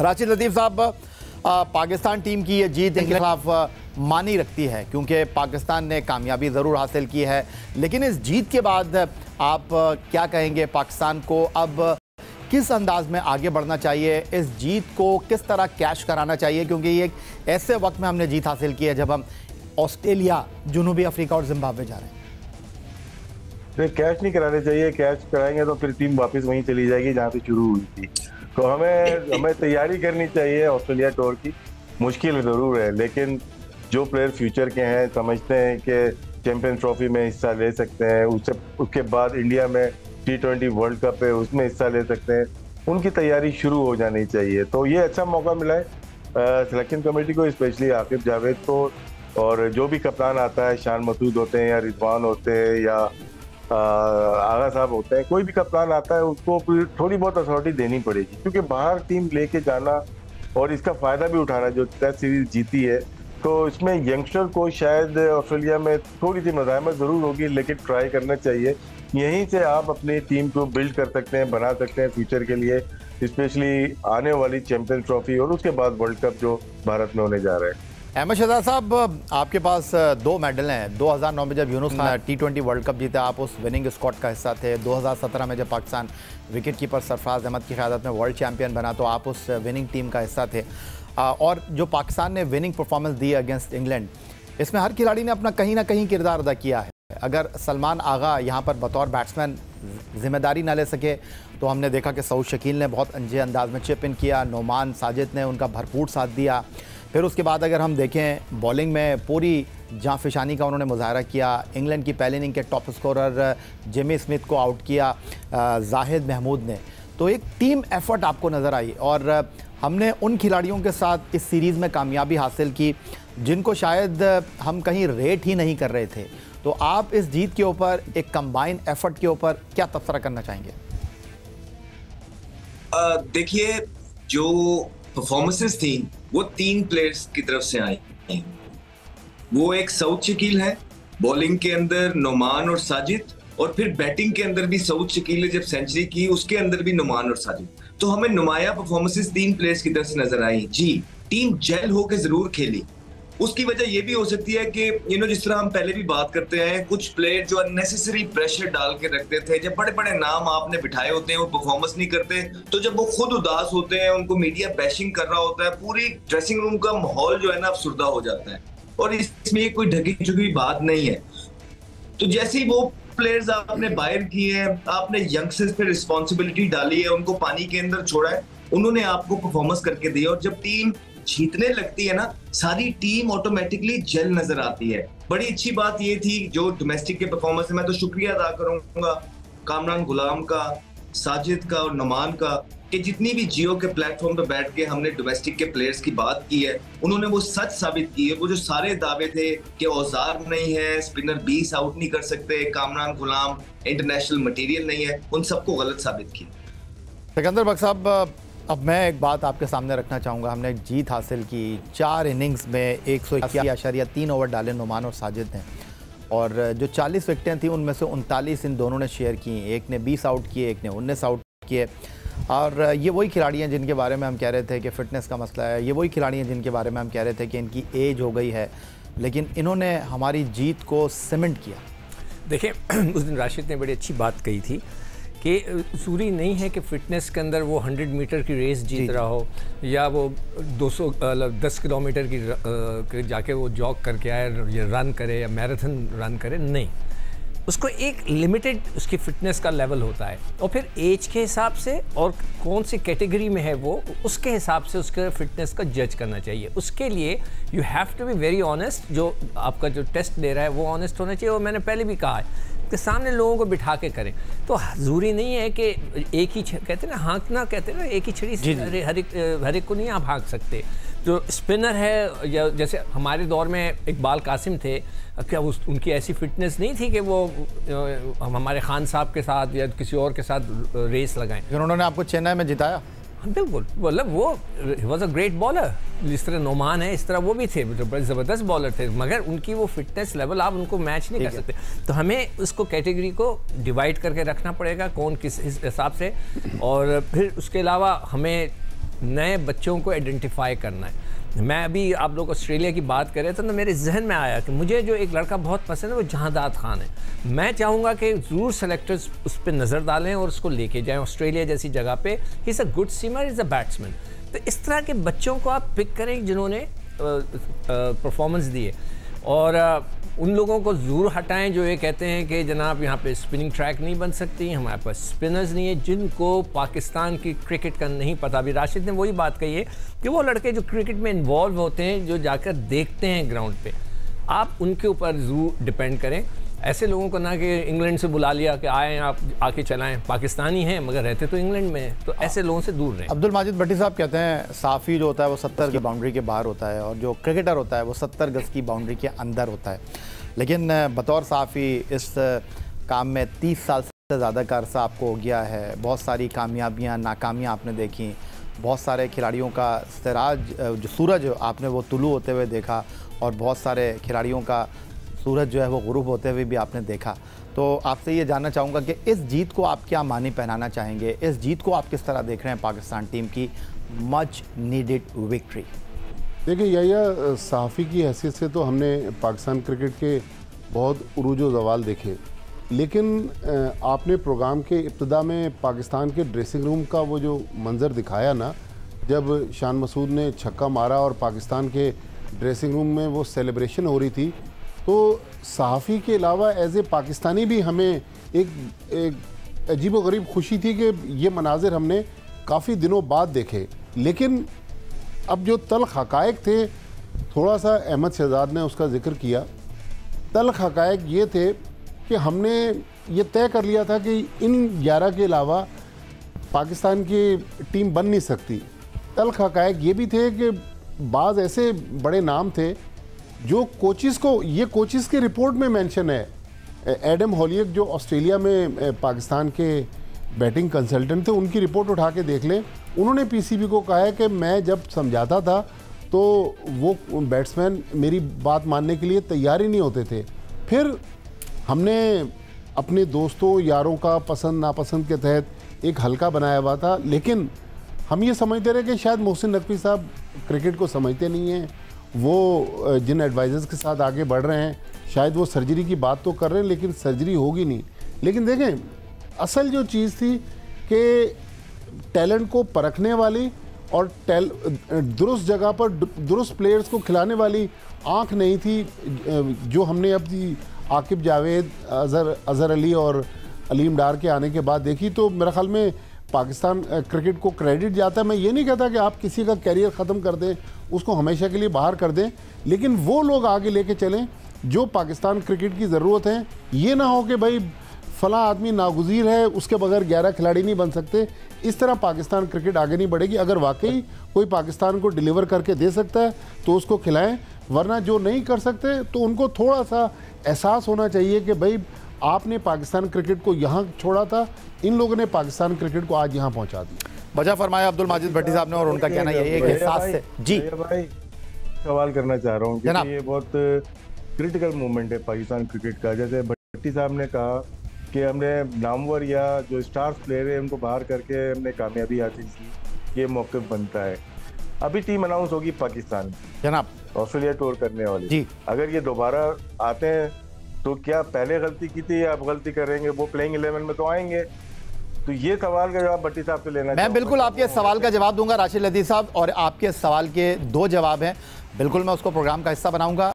राशिद लतीफ़ साहब, पाकिस्तान टीम की ये जीत इनके खिलाफ मानी रखती है क्योंकि पाकिस्तान ने कामयाबी ज़रूर हासिल की है, लेकिन इस जीत के बाद आप क्या कहेंगे पाकिस्तान को अब किस अंदाज में आगे बढ़ना चाहिए, इस जीत को किस तरह कैश कराना चाहिए, क्योंकि ये एक ऐसे वक्त में हमने जीत हासिल की है जब हम ऑस्ट्रेलिया, जनूबी अफ्रीका और जिम्बाब्वे जा रहे हैं। कैश नहीं कराने चाहिए, कैश कराएंगे तो फिर टीम वापस वहीं चली जाएगी जहाँ से शुरू हुई थी। तो हमें तैयारी करनी चाहिए ऑस्ट्रेलिया टूर की। मुश्किल ज़रूर है, लेकिन जो प्लेयर फ्यूचर के हैं, समझते हैं कि चैंपियंस ट्रॉफी में हिस्सा ले सकते हैं, उसके बाद इंडिया में T20 वर्ल्ड कप है उसमें हिस्सा ले सकते हैं, उनकी तैयारी शुरू हो जानी चाहिए। तो ये अच्छा मौका मिला है सिलेक्शन कमेटी को, स्पेशली आकिब जावेद को, और जो भी कप्तान आता है, शान मसूद होते हैं या रिजवान होते हैं या आगा साहब होते हैं, कोई भी कप्तान आता है उसको थोड़ी बहुत अथॉरिटी देनी पड़ेगी, क्योंकि बाहर टीम लेके जाना और इसका फ़ायदा भी उठाना, जो टेस्ट सीरीज जीती है, तो इसमें यंगस्टर को शायद ऑस्ट्रेलिया में थोड़ी सी मज़ाहमत ज़रूर होगी, लेकिन ट्राई करना चाहिए। यहीं से आप अपनी टीम को बिल्ड कर सकते हैं, बना सकते हैं फ्यूचर के लिए, स्पेशली आने वाली चैंपियंस ट्रॉफी और उसके बाद वर्ल्ड कप जो भारत में होने जा रहा है। अहमद शहजाद साहब, आपके पास 2 मेडल हैं। 2009 में जब यूनुस ने T20 वर्ल्ड कप जीता, आप उस विनिंग स्क्वाड का हिस्सा थे। 2017 में जब पाकिस्तान विकेट कीपर सरफराज अहमद की क़यादत में वर्ल्ड चैंपियन बना, तो आप उस विनिंग टीम का हिस्सा थे। और जो पाकिस्तान ने विनिंग परफॉर्मेंस दी अगेंस्ट इंग्लैंड, इसमें हर खिलाड़ी ने अपना कहीं ना कहीं किरदार अदा किया है। अगर सलमान आगा यहाँ पर बतौर बैट्समैन जिम्मेदारी ना ले सके, तो हमने देखा कि सऊद शकील ने बहुत अच्छे अंदाज में चिप इन किया, नोमान साजिद ने उनका भरपूर साथ दिया। फिर उसके बाद अगर हम देखें बॉलिंग में पूरी जांफिशानी का उन्होंने मुजाहरा किया। इंग्लैंड की पहले इनिंग के टॉप स्कोरर जेमी स्मिथ को आउट किया जाहिद महमूद ने। तो एक टीम एफर्ट आपको नज़र आई और हमने उन खिलाड़ियों के साथ इस सीरीज़ में कामयाबी हासिल की जिनको शायद हम कहीं रेट ही नहीं कर रहे थे। तो आप इस जीत के ऊपर, एक कंबाइन एफर्ट के ऊपर क्या तबसरा करना चाहेंगे? देखिए, जो परफॉर्मेंसेस थी वो 3 प्लेयर्स की तरफ से आई। वो एक सऊद शकील है, बॉलिंग के अंदर नोमान और साजिद, और फिर बैटिंग के अंदर भी सऊद शकील ने जब सेंचुरी की उसके अंदर भी नोमान और साजिद। तो हमें नुमाया परफॉर्मेंसेस 3 प्लेयर्स की तरफ से नजर आई। जी, टीम जेल होकर जरूर खेली। उसकी वजह यह भी हो सकती है कि जिस तरह हम पहले भी बात करते हैं, कुछ प्लेयर जो अननेसेसरी प्रेशर डाल के रखते थे, जब बड़े बड़े नाम आपने बिठाए होते हैं वो परफॉर्मेंस नहीं करते, तो जब वो खुद उदास होते हैं, उनको मीडिया बैशिंग कर रहा होता है, पूरी ड्रेसिंग रूम का माहौल जो है ना अफसुर्दा हो जाता है, और इसमें कोई ढकी चुकी बात नहीं है। तो जैसे ही वो प्लेयर्स आपने बाहर किए हैं, आपने यंगस्टर्स पे रिस्पॉन्सिबिलिटी डाली है, उनको पानी के अंदर छोड़ा है, उन्होंने आपको परफॉर्मेंस करके दी, और जब टीम जीतने लगती है ना, सारी टीम ऑटोमेटिकली जेल नजर आती है। बड़ी अच्छी बात ये थी जो डोमेस्टिक के परफॉर्मेंस है, मैं तो शुक्रिया अदा करूंगा कामरान गुलाम का, साजिद का और नमान का, कि जितनी भी जियो के प्लेटफॉर्म पे बैठ के हमने डोमेस्टिक के प्लेयर्स की बात की है, उन्होंने वो सच साबित की है। वो जो सारे दावे थे कि औजार नहीं है, स्पिनर 20 आउट नहीं कर सकते, कामरान गुलाम इंटरनेशनल मटेरियल नहीं है, उन सबको गलत साबित किया। सिकंदर बख्श साहब, अब मैं एक बात आपके सामने रखना चाहूँगा। हमने एक जीत हासिल की, 4 इनिंग्स में 181.3 ओवर डाले नोमान और साजिद ने, और जो 40 विकेटें थी उनमें से 39 इन दोनों ने शेयर की। एक ने 20 आउट किए, एक ने 19 आउट किए। और ये वही खिलाड़ी हैं जिनके बारे में हम कह रहे थे कि फ़िटनेस का मसला है, ये वही खिलाड़ी हैं जिनके बारे में हम कह रहे थे कि इनकी एज हो गई है, लेकिन इन्होंने हमारी जीत को सीमेंट किया। देखिए, उस दिन राशिद ने बड़ी अच्छी बात कही थी कि ज़रूरी नहीं है कि फ़िटनेस के अंदर वो 100 मीटर की रेस जीत रहा हो, या वो 10 किलोमीटर की जाके वो जॉग करके आए या रन करे या मैराथन रन करे। नहीं, उसको एक लिमिटेड उसकी फ़िटनेस का लेवल होता है, और फिर एज के हिसाब से और कौन सी कैटेगरी में है वो, उसके हिसाब से उसके फ़िटनेस का जज करना चाहिए। उसके लिए you have to be very honest. जो आपका जो टेस्ट दे रहा है वो ऑनेस्ट होना चाहिए, और मैंने पहले भी कहा है कि सामने लोगों को बिठा के करें। तो ज़रूरी नहीं है कि एक ही कहते हैं ना, हाँकना कहते हैं ना, एक ही छड़ी से हर एक को नहीं आप हाँक सकते। जो स्पिनर है, या जैसे हमारे दौर में इकबाल कासिम थे, क्या उनकी ऐसी फिटनेस नहीं थी कि वो हमारे खान साहब के साथ या किसी और के साथ रेस लगाएं? उन्होंने आपको चेन्नई में जिताया। बिल्कुल, मतलब वो वॉज अ ग्रेट बॉलर। जिस तरह नोमान है, इस तरह वो भी थे, जो बड़े ज़बरदस्त बॉलर थे, मगर उनकी वो फिटनेस लेवल आप उनको मैच नहीं कर सकते। तो हमें उसको कैटेगरी को डिवाइड करके रखना पड़ेगा, कौन किस हिसाब से। और फिर उसके अलावा हमें नए बच्चों को आइडेंटिफाई करना है। मैं अभी आप लोग ऑस्ट्रेलिया की बात कर रहे थे तो मेरे जहन में आया कि मुझे जो एक लड़का बहुत पसंद है वो जहांदाद खान है। मैं चाहूँगा कि ज़रूर सेलेक्टर्स उस पर नज़र डालें और उसको लेके जाएं ऑस्ट्रेलिया जैसी जगह पे। He is a good swimmer, is a batsman. तो इस तरह के बच्चों को आप पिक करें जिन्होंने परफॉर्मेंस दी है, और उन लोगों को ज़रूर हटाएं जो ये कहते हैं कि जनाब यहाँ पे स्पिनिंग ट्रैक नहीं बन सकती, हमारे पास स्पिनर्स नहीं है, जिनको पाकिस्तान की क्रिकेट का नहीं पता। अभी राशिद ने वही बात कही है कि वो लड़के जो क्रिकेट में इन्वॉल्व होते हैं, जो जाकर देखते हैं ग्राउंड पे, आप उनके ऊपर ज़रूर डिपेंड करें। ऐसे लोगों को ना कि इंग्लैंड से बुला लिया कि आए आप आके चलाएं, पाकिस्तानी हैं मगर रहते तो इंग्लैंड में हैं, तो ऐसे लोगों से दूर रहें। अब्दुल माजिद भट्टी साहब कहते हैं साफ़ी जो होता है वो 70 की बाउंड्री के बाहर होता है और जो क्रिकेटर होता है वो 70 गज की बाउंड्री के अंदर होता है। लेकिन बतौर साफ़ी इस काम में 30 साल से ज़्यादा का अरसा आपको हो गया है, बहुत सारी कामयाबियाँ नाकामियाँ आपने देखी, बहुत सारे खिलाड़ियों का सिराज जो सूरज आपने वो तुलू होते हुए देखा और बहुत सारे खिलाड़ियों का सूरज जो है वो गुरूब होते हुए भी आपने देखा। तो आपसे ये जानना चाहूँगा कि इस जीत को आप क्या मानी पहनाना चाहेंगे, इस जीत को आप किस तरह देख रहे हैं पाकिस्तान टीम की मच नीडेड विक्ट्री? देखिए यह सहाफ़ी की हैसियत से तो हमने पाकिस्तान क्रिकेट के बहुत उरूज व ज़वाल देखे, लेकिन आपने प्रोग्राम के इब्तिदा में पाकिस्तान के ड्रेसिंग रूम का वो जो मंज़र दिखाया ना, जब शान मसूद ने छक्का मारा और पाकिस्तान के ड्रेसिंग रूम में वो सेलिब्रेशन हो रही थी, तो सहाफ़ी के अलावा एज ए पाकिस्तानी भी हमें एक अजीब व गरीब खुशी थी कि ये मनाजिर हमने काफ़ी दिनों बाद देखे। लेकिन अब जो तल्ख़ हक़ाइक़ थे, थोड़ा सा अहमद शहजाद ने उसका जिक्र किया। तल्ख़ हक़ाइक़ ये थे कि हमने ये तय कर लिया था कि इन 11 के अलावा पाकिस्तान की टीम बन नहीं सकती। तल्ख़ हक़ाइक़ ये भी थे कि बाज़ ऐसे बड़े नाम थे जो कोचिज़ को, ये कोचिज़ की रिपोर्ट में मेंशन है, एडम हॉलियक जो ऑस्ट्रेलिया में पाकिस्तान के बैटिंग कंसल्टेंट थे, उनकी रिपोर्ट उठा के देख लें। उन्होंने पीसीबी को कहा है कि मैं जब समझाता था तो वो बैट्समैन मेरी बात मानने के लिए तैयार ही नहीं होते थे। फिर हमने अपने दोस्तों यारों का पसंद नापसंद के तहत एक हल्का बनाया हुआ था, लेकिन हम ये समझते रहे कि शायद मोहसिन नकवी साहब क्रिकेट को समझते नहीं हैं, वो जिन एडवाइज़र्स के साथ आगे बढ़ रहे हैं शायद वो सर्जरी की बात तो कर रहे हैं लेकिन सर्जरी होगी नहीं। लेकिन देखें, असल जो चीज़ थी कि टैलेंट को परखने वाली और दुरुस्त जगह पर दुरुस्त प्लेयर्स को खिलाने वाली आंख नहीं थी जो हमने अब आकिब जावेद, अज़हर अली और अलीम डार के आने के बाद देखी। तो मेरे ख्याल में पाकिस्तान क्रिकेट को क्रेडिट जाता है। मैं ये नहीं कहता कि आप किसी का कैरियर ख़त्म कर दें, उसको हमेशा के लिए बाहर कर दें, लेकिन वो लोग आगे लेके चलें जो पाकिस्तान क्रिकेट की ज़रूरत है। ये ना हो कि भाई फ़लाँ आदमी नागुज़ीर है, उसके बगैर 11 खिलाड़ी नहीं बन सकते। इस तरह पाकिस्तान क्रिकेट आगे नहीं बढ़ेगी। अगर वाकई कोई पाकिस्तान को डिलीवर करके दे सकता है तो उसको खिलाएं, वरना जो नहीं कर सकते तो उनको थोड़ा सा एहसास होना चाहिए कि भाई आपने पाकिस्तान क्रिकेट को यहाँ छोड़ा था, इन लोगों ने पाकिस्तान क्रिकेट को आज यहाँ पहुँचा दिया। वजह फरमाया अब्दुल माजिद भट्टी साहब ने, और उनका कहना यही है कि एहसास से। जी भाई, सवाल करना चाह रहा हूँ क्योंकि ये बहुत क्रिटिकल मोमेंट है पाकिस्तान क्रिकेट का। जैसे भट्टी साहब ने कहा कि हमने नामवर या जो स्टार्स प्लेयर है उनको बाहर करके हमने कामयाबी हासिल की, ये मौक़िफ़ बनता है। अभी टीम अनाउंस होगी पाकिस्तान जनाब ऑस्ट्रेलिया टूर करने वाली जी। अगर ये दोबारा आते हैं तो क्या पहले गलती की थी या अब गलती करेंगे? वो प्लेइंग 11 में तो आएंगे। तो ये सवाल का जवाब भट्टी साहब से लेना मैं बिल्कुल आपके सवाल का जवाब दूंगा राशिद लतीफ़ साहब, और आपके सवाल के 2 जवाब हैं, बिल्कुल मैं उसको प्रोग्राम का हिस्सा बनाऊंगा।